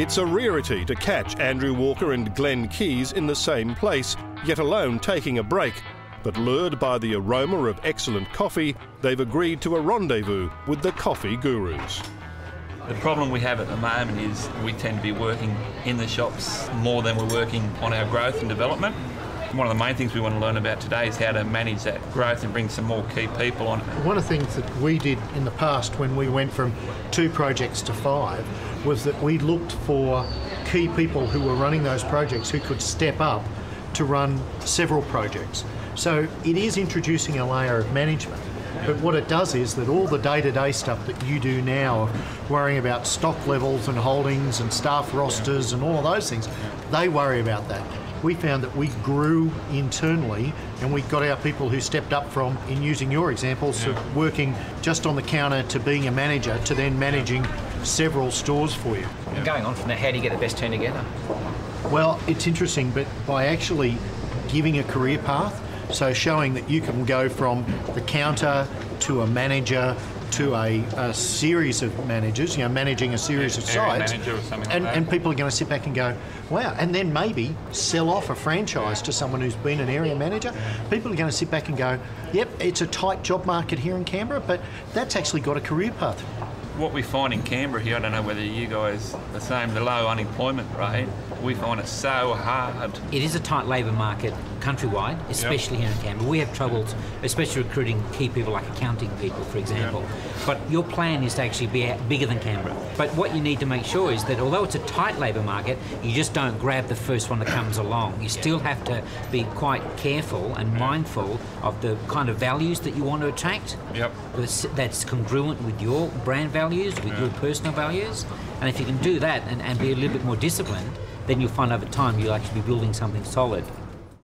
It's a rarity to catch Andrew Walker and Glenn Keys in the same place, yet alone taking a break. But lured by the aroma of excellent coffee, they've agreed to a rendezvous with the coffee gurus. The problem we have at the moment is we tend to be working in the shops more than we're working on our growth and development. One of the main things we want to learn about today is how to manage that growth and bring some more key people on. One of the things that we did in the past when we went from 2 projects to 5 was that we looked for key people who were running those projects who could step up to run several projects. So it is introducing a layer of management. But what it does is that all the day-to-day stuff that you do now, worrying about stock levels and holdings and staff rosters and all of those things, they worry about that. We found that we grew internally and we got our people who stepped up from, in using your examples, of working just on the counter to being a manager to then managing several stores for you. And going on from that, how do you get the best team together? Well, it's interesting, but by actually giving a career path, so showing that you can go from the counter to a manager to a series of managers, you know, managing a series of sites, and people are going to sit back and go, wow, and then maybe sell off a franchise to someone who's been an area manager. People are going to sit back and go, yep, it's a tight job market here in Canberra, but that's actually got a career path. What we find in Canberra here, I don't know whether you guys are the same, the low unemployment rate, we find it so hard. It is a tight labour market countrywide, especially here in Canberra. We have troubles, especially recruiting key people like accounting people, for example. But your plan is to actually be bigger than Canberra. But what you need to make sure is that although it's a tight labour market, you just don't grab the first one that comes along. You still have to be quite careful and mindful of the kind of values that you want to attract. That's congruent with your brand values, with your personal values. And if you can do that and be a little bit more disciplined, then you'll find over time you'll actually be building something solid.